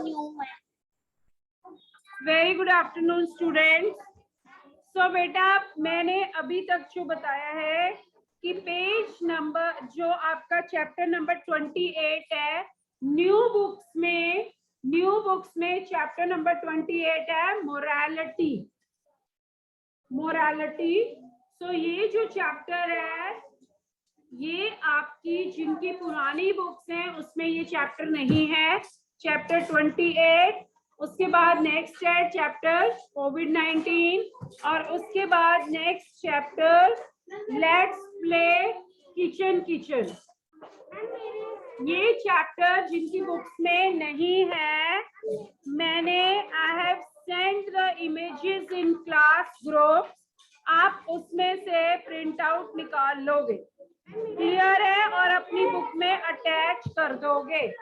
New है। Very good afternoon students. So बेटा मैंने अभी तक जो बताया है कि पेज नंबर जो आपका चैप्टर नंबर 28 है, न्यू बुक्स में चैप्टर नंबर 28 है मोरालिटी। सो ये जो चैप्टर है ये आपकी जिनकी पुरानी बुक्स हैं उसमें ये चैप्टर नहीं है, चैप्टर 28। उसके बाद नेक्स्ट है चैप्टर कोविड-19 और उसके बाद next chapter let's play kitchen. ये चैप्टर जिनकी बुक्स में नहीं है, मैंने I have sent the images in class group, आप उसमें से प्रिंट आउट निकाल लोगे, क्लियर है, और अपनी बुक में अटैच कर दोगे।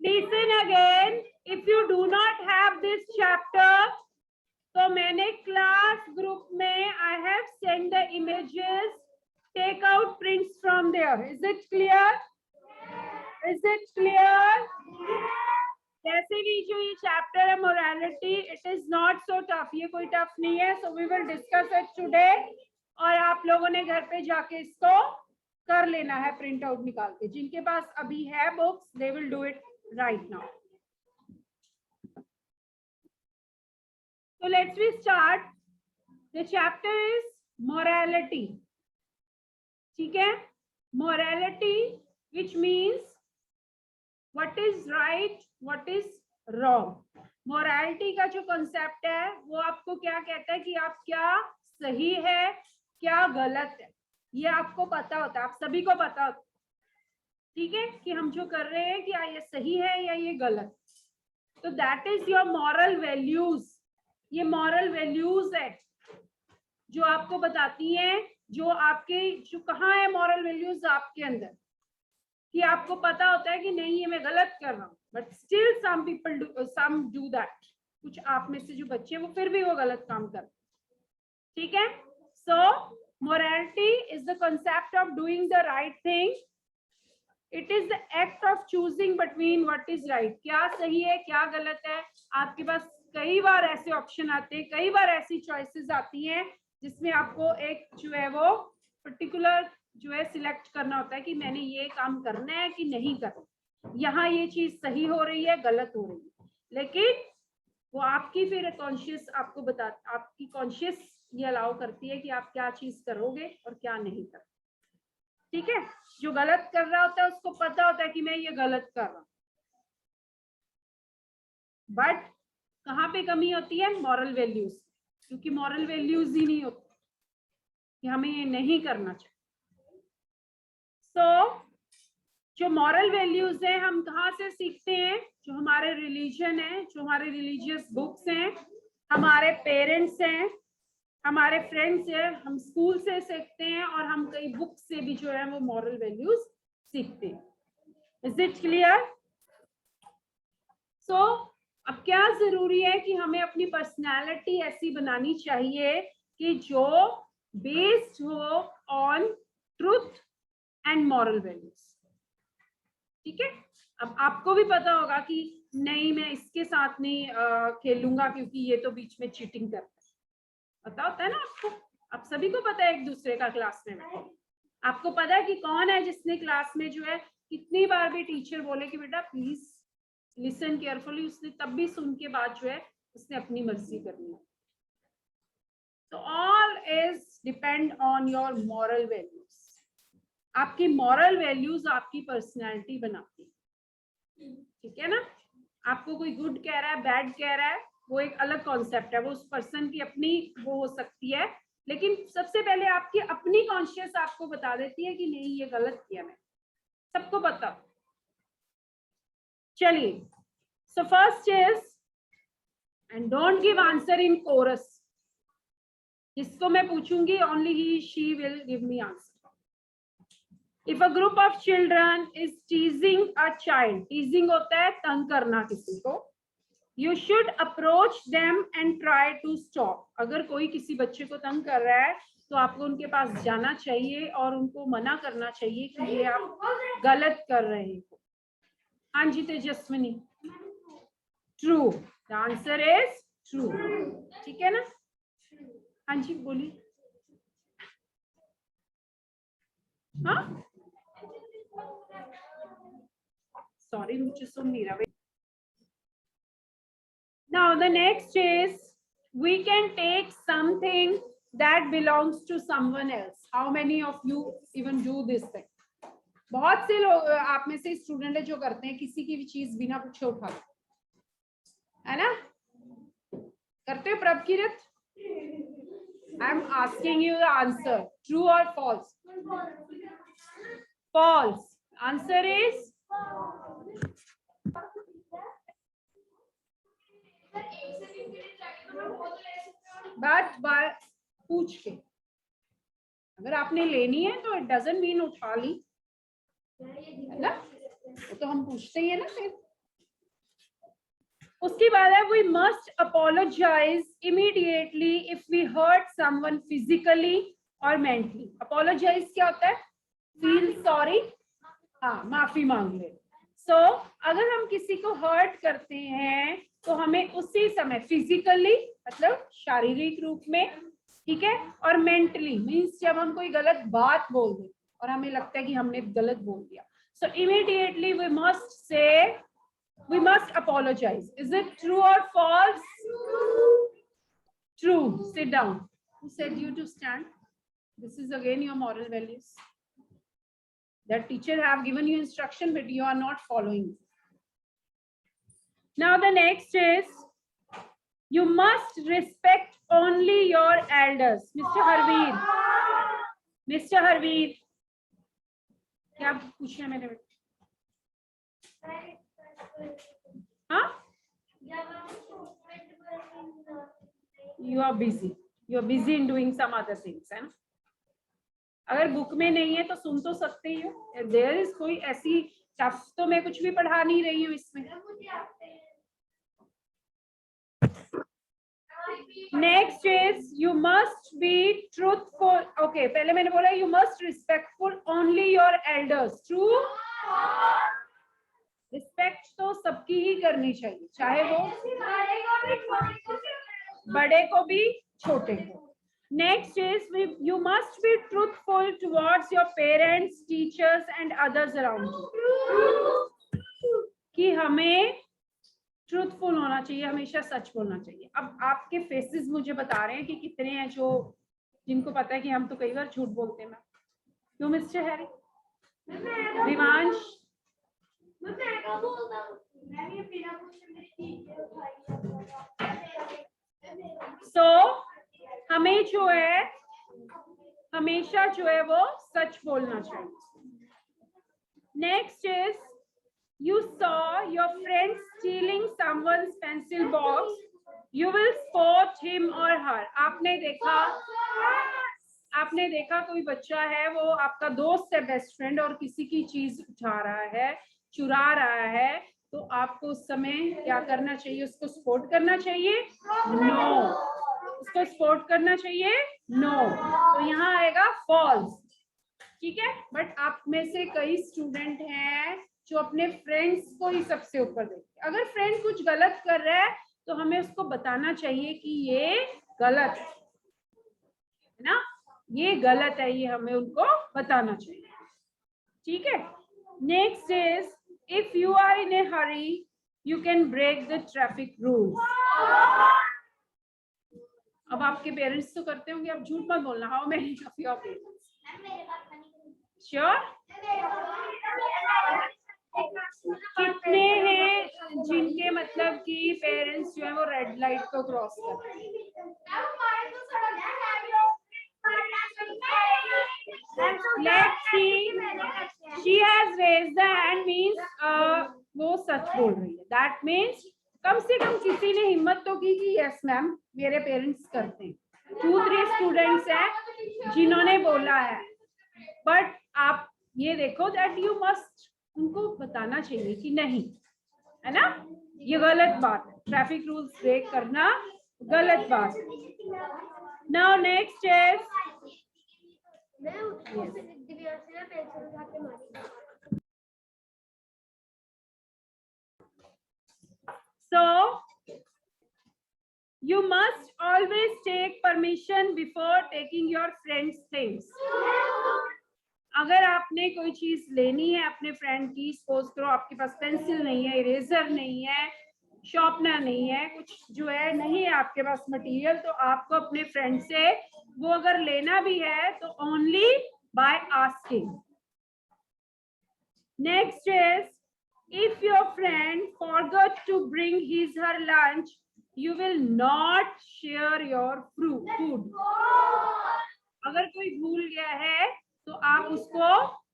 Listen again, if you do not have this chapter, तो मैंने क्लास ग्रुप में I have sent the images, take out prints from there. Is it clear? जैसे भी जो ये चैप्टर है morality, it is not so tough, ये कोई टफ नहीं है। So we will discuss it today और आप लोगों ने घर पे जाके इसको कर लेना है प्रिंट आउट निकाल के। जिनके पास अभी है books they will do it right now. So let's we start. The chapter is morality. ठीक है, morality which means what is right, what is wrong. Morality का जो concept है वो आपको क्या कहता है कि आप क्या सही है क्या गलत है, ये आपको पता होता है, आप सभी को पता होता है, ठीक है, कि हम जो कर रहे हैं क्या ये सही है या ये गलत। तो that is your moral values. ये मॉरल वैल्यूज है जो आपको बताती हैं, जो आपके जो कहाँ है मॉरल वैल्यूज आपके अंदर, कि आपको पता होता है कि नहीं ये मैं गलत कर रहा हूँ, but still some do that. कुछ आप में से जो बच्चे वो फिर भी वो गलत काम करते, ठीक है। So morality is the concept of doing the right thing. It is the act of choosing between what is right, क्या सही है क्या गलत है। आपके पास कई बार ऐसे ऑप्शन आते हैं, कई बार ऐसी चॉइसेस आती हैं जिसमें आपको एक जो है वो पर्टिकुलर जो है सिलेक्ट करना होता है कि मैंने ये काम करना है कि नहीं करना, यहाँ ये चीज सही हो रही है गलत हो रही है, लेकिन वो आपकी फिर कॉन्शियस आपको बता, आपकी कॉन्शियस ये अलाउ करती है कि आप क्या चीज करोगे और क्या नहीं करोगे, ठीक है। जो गलत कर रहा होता है उसको पता होता है कि मैं ये गलत कर रहा हूँ, बट कहाँ पे कमी होती है, मॉरल वैल्यूज, क्योंकि मॉरल वैल्यूज ही नहीं होती कि हमें ये नहीं करना चाहिए। सो जो मॉरल वैल्यूज हैं हम कहाँ से सीखते हैं, जो हमारे रिलीजन है, जो हमारे रिलीजियस बुक्स हैं, हमारे पेरेंट्स हैं, हमारे फ्रेंड्स हैं, हम स्कूल से सीखते हैं और हम कई बुक्स से भी जो है वो मॉरल वैल्यूज सीखते हैं। Is it clear? सो अब क्या जरूरी है कि हमें अपनी पर्सनालिटी ऐसी बनानी चाहिए कि जो बेस्ड हो on truth and moral values, ठीक है। अब आपको भी पता होगा कि नहीं मैं इसके साथ नहीं खेलूंगा क्योंकि ये तो बीच में चीटिंग करता है, पता होता है ना आपको, आप सभी को पता है एक दूसरे का क्लास में। आपको पता है कि कौन है जिसने क्लास में जो है कितनी बार भी टीचर बोले कि बेटा प्लीज लिसन केयरफुली, उसने तब भी सुन के बाद जो है उसने अपनी मर्जी करनी है। तो all is depend on your moral values. आपकी मॉरल वैल्यूज आपकी पर्सनैलिटी बनाती है, ठीक है ना। आपको कोई गुड कह रहा है बैड कह रहा है वो एक अलग कॉन्सेप्ट है, वो उस पर्सन की अपनी वो हो सकती है, लेकिन सबसे पहले आपकी अपनी कॉन्शियस आपको बता देती है कि नहीं ये गलत किया मैं, सबको पता। चलिए, so first is, and don't give answer in chorus, जिसको मैं पूछूंगी ओनली ही she will give me answer. If a group of children is teasing a child, teasing होता है तंग करना किसी को, you should approach them and try to stop. अगर कोई किसी बच्चे को तंग कर रहा है तो आपको उनके पास जाना चाहिए और उनको मना करना चाहिए कि ये आप गलत कर रहे हो। हाँ जी Tejaswini, true, the answer is true. ठीक है ना? हाँ जी बोलिए। हाँ सॉरी मुझे सुन नहीं रहा। Now the next is we can take something that belongs to someone else. How many of you even do this thing? बहुत से लोग आप में से स्टूडेंट है जो करते हैं, किसी की भी चीज बिना पूछे उठा, है ना? करते हो प्रभकीरत? I am asking you the answer, true or false? False. Answer is but पूछ के, अगर आपने लेनी है तो इट डजंट मीन उठा ली, है ना? वो तो हम पूछते ही है ना। फिर उसके बाद है we must apologise immediately if we hurt someone physically और मेंटली। अपोलोजाइज क्या होता है? फील सॉरी, हाँ माफी मांग ले। सो अगर हम किसी को हर्ट करते हैं तो हमें उसी समय फिजिकली मतलब शारीरिक रूप में, ठीक है, और मेंटली मीन्स जब हम कोई गलत बात बोल दें और हमें लगता है कि हमने गलत बोल दिया, so immediately we must say we must apologize. Is it true or false? True. Sit down. Who said you to stand? This is again your moral values. That teacher have given you instruction but you are not following. Now the next is you must respect only your elders. Mr. Harveer. Mr. Harveer. क्या पूछना है मेरे बेटे? हाँ? You are busy. You are busy in doing some other things, है ना? अगर book में नहीं है तो सुन तो सकते ही हो। There is कोई ऐसी टफ तो मैं कुछ भी पढ़ा नहीं रही हूँ इसमें। Next is you must be truthful. Okay, पहले मैंने बोला you must respectful only your elders. True? Respect तो सबकी ही करनी चाहिए, चाहे वो बड़े को भी छोटे को। Next is you must be truthful towards your parents, teachers and others around you, कि हमें ट्रूथफुल होना चाहिए, हमेशा सच बोलना चाहिए। अब आपके फेसेस मुझे बता रहे हैं कि कितने हैं जो जिनको पता है कि हम तो कई बार झूठ बोलते हैं। क्यों मिस्टर हैरी? दिवांश? So, हमें जो है हमेशा जो है वो सच बोलना चाहिए। Next is you saw your friend stealing someone's pencil box, you will spot him or her. आपने देखा कोई बच्चा है, वो आपका दोस्त है, बेस्ट फ्रेंड, और किसी की चीज उठा रहा है, चुरा रहा है, तो आपको उस समय क्या करना चाहिए? उसको सपोर्ट करना चाहिए? नो। उसको सपोर्ट करना चाहिए? नो। तो यहाँ आएगा फॉल्स, ठीक है। बट आप में से कई स्टूडेंट हैं जो अपने फ्रेंड्स को ही सबसे ऊपर देखते हैं। अगर फ्रेंड कुछ गलत कर रहा है तो हमें उसको बताना चाहिए कि ये गलत है ना, ये गलत है, ये हमें उनको बताना चाहिए, ठीक है। Next is if you are in a hurry you can break the traffic rules. अब आपके पेरेंट्स तो करते होंगे, आप झूठ मत बोलना। How many of your parents? Sure? कितने हैं जिनके मतलब कि पेरेंट्स जो है वो रेड लाइट को क्रॉस करते हैं? Let's see. She has raised the hand means वो सच बोल रही है। That means कम से कम किसी ने हिम्मत तो की कि यस मैम मेरे पेरेंट्स करते हैं। 2-3 स्टूडेंट्स हैं जिन्होंने बोला है। बट आप ये देखो दैट यू मस्ट उनको बताना चाहिए कि नहीं, है ना, ये गलत बात है, ट्रैफिक रूल्स ब्रेक करना गलत बात है। Now next is So you must always take permission before taking your friends' things. अगर आपने कोई चीज लेनी है अपने फ्रेंड की, सपोज करो आपके पास पेंसिल नहीं है, इरेजर नहीं है, शॉर्पनर नहीं है, कुछ जो है नहीं है आपके पास मटेरियल, तो आपको अपने फ्रेंड से वो अगर लेना भी है तो only by asking. Next is if your friend forgot to bring his her lunch, you will not share your food. अगर कोई भूल गया है तो आप उसको,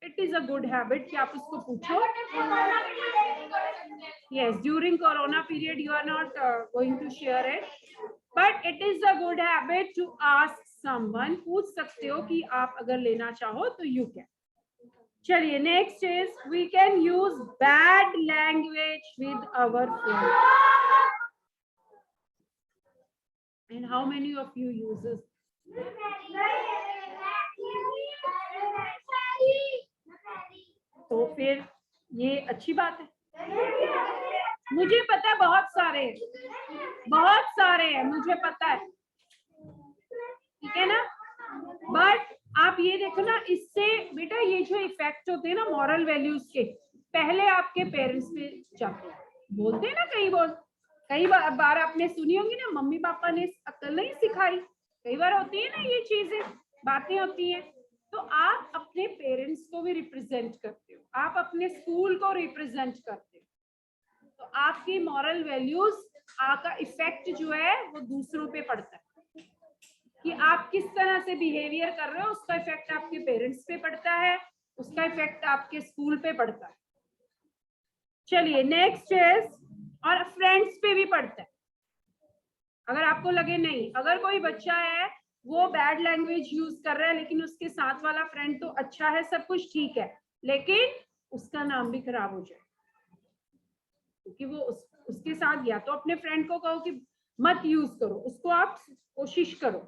it is a good habit कि आप उसको पूछो. Yes, during corona period you are not going to share it, but it is a good habit to ask someone. पूछ सकते हो कि आप अगर लेना चाहो तो you can. चलिए next is we can use bad language with our friends. And how many of you uses? तो फिर ये अच्छी बात है. मुझे पता है बहुत सारे हैं मुझे पता है, ठीक है ना. बट आप ये देखो ना, इससे बेटा ये जो इफेक्ट होते हैं ना मॉरल वैल्यूज के, पहले आपके पेरेंट्स पे जाते हैं. बोलते हैं ना कई बार आपने सुनी होंगी ना, मम्मी पापा ने अक्ल नहीं सिखाई. कई बार होती है ना ये चीजें, बातें होती हैं. तो आप अपने पेरेंट्स को भी रिप्रेजेंट करते हो, आप अपने स्कूल को रिप्रेजेंट करते हो, तो आपकी मॉरल वैल्यूज का इफेक्ट जो है वो दूसरों पे पड़ता है. कि आप किस तरह से बिहेवियर कर रहे हो, उसका इफेक्ट आपके पेरेंट्स पे पड़ता है, उसका इफेक्ट आपके स्कूल पे पड़ता है. चलिए नेक्स्ट इज, और फ्रेंड्स पे भी पड़ता है. अगर आपको लगे नहीं, अगर कोई बच्चा है वो बैड लैंग्वेज यूज कर रहा है लेकिन उसके साथ वाला फ्रेंड तो अच्छा है, सब कुछ ठीक है, लेकिन उसका नाम भी खराब हो जाए, क्योंकि वो उसके साथ, या तो अपने फ्रेंड को कहो कि मत यूज करो, उसको आप कोशिश करो,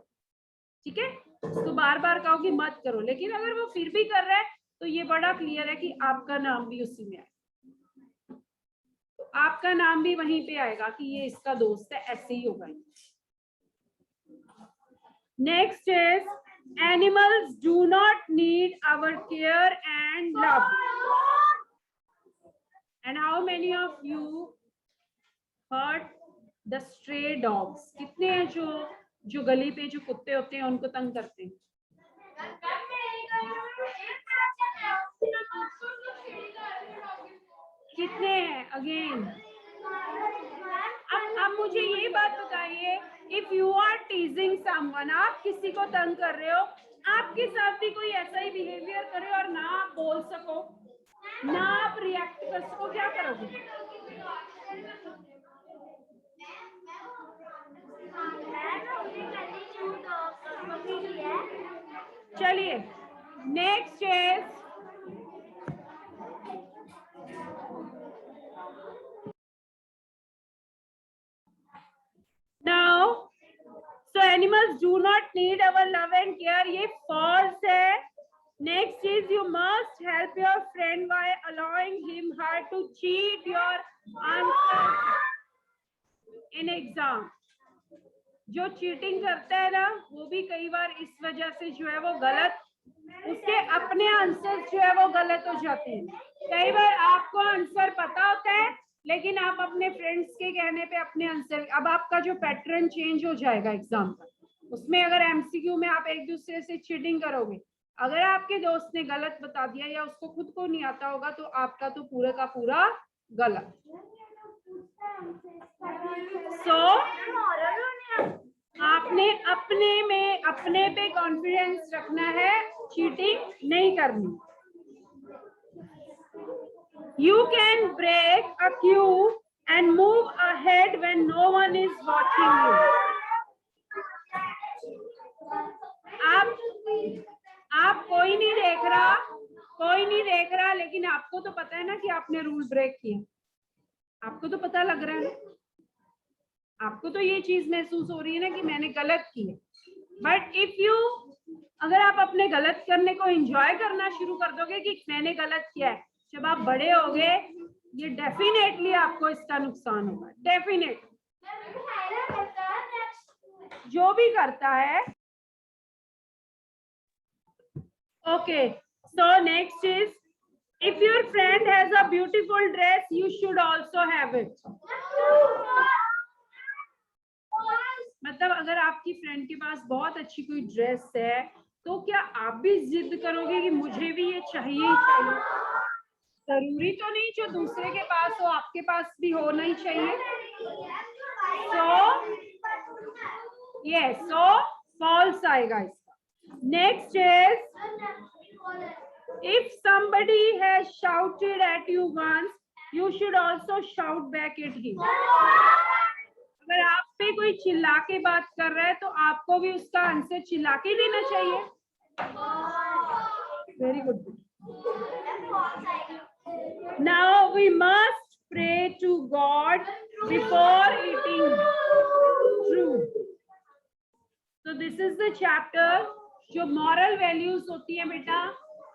ठीक है, उसको बार बार कहो कि मत करो, लेकिन अगर वो फिर भी कर रहा है तो ये बड़ा क्लियर है कि आपका नाम भी उसी में आएगा. तो आपका नाम भी वहीं पे आएगा कि ये इसका दोस्त है, ऐसे ही होगा. Next is animals do not need our care and love. And how many of you hurt the stray dogs? कितने हैं जो गली पे जो कुत्ते होते हैं उनको तंग करते हैं? कितने हैं? अगेन अब मुझे ये बात बताइए, if you are teasing someone, आप किसी को तंग कर रहे हो, आपके साथ भी कोई ऐसा ही बिहेवियर करे और ना आप बोल सको, ना आप रिएक्ट कर सको, क्या करोगे? चलिए next is, now so animals do not need our love and care, ये false है. Next is you must help your friend by allowing him her to cheat your answer in exam. जो cheating करता है ना, वो भी कई बार इस वजह से जो है वो गलत, उसके अपने आंसर जो है वो गलत हो जाते हैं. कई बार आपको आंसर पता होता है लेकिन आप अपने फ्रेंड्स के कहने पे अपने आंसर, अब आपका जो पैटर्न चेंज हो जाएगा एग्जाम का. उसमें अगर एमसीक्यू में आप एक दूसरे से चीटिंग करोगे, अगर आपके दोस्त ने गलत बता दिया या उसको खुद को नहीं आता होगा, तो आपका तो पूरे का पूरा गलत. आपने अपने पे कॉन्फिडेंस रखना है, चीटिंग नहीं करनी. You can break a queue and move ahead when no one is watching you. आप कोई नहीं देख रहा, लेकिन आपको तो पता है ना कि आपने रूल ब्रेक किया, आपको तो पता लग रहा है, आपको तो ये चीज महसूस हो रही है ना कि मैंने गलत किया. बट इफ यू अगर आप अपने गलत करने को एंजॉय करना शुरू कर दोगे कि मैंने गलत किया है, जब आप बड़े होगे ये डेफिनेटली आपको इसका नुकसान होगा, डेफिनेट। जो भी करता है। Okay, so next is, if your friend has a beautiful dress, you should also have it. मतलब अगर आपकी फ्रेंड के पास बहुत अच्छी कोई ड्रेस है तो क्या आप भी जिद करोगे कि मुझे भी ये चाहिए ही चाहिए? जरूरी तो नहीं जो दूसरे के पास हो आपके पास भी होना ही चाहिए। सो यस, सो फॉल्स आएगा इसका। Next is, if somebody has shouted at you once, you should also shout back at him. अगर आप पे कोई चिल्ला के बात कर रहा है तो आपको भी उसका आंसर चिल्ला के देना चाहिए। Very good. Now we must pray to God before eating. True. So this is the chapter जो moral values होती है बेटा,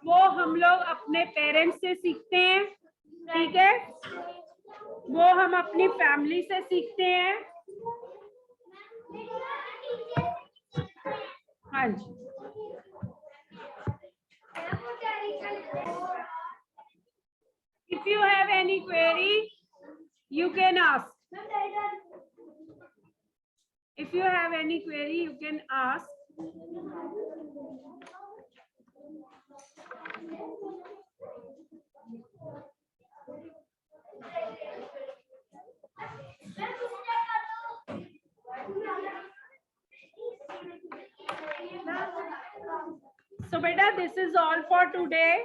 वो हम लोग अपने पेरेंट्स से सीखते हैं, ठीक है, वो हम अपनी फैमिली से सीखते हैं। हाँ जी, if you have any query you can ask. If you have any query you can ask. So beta, this is all for today.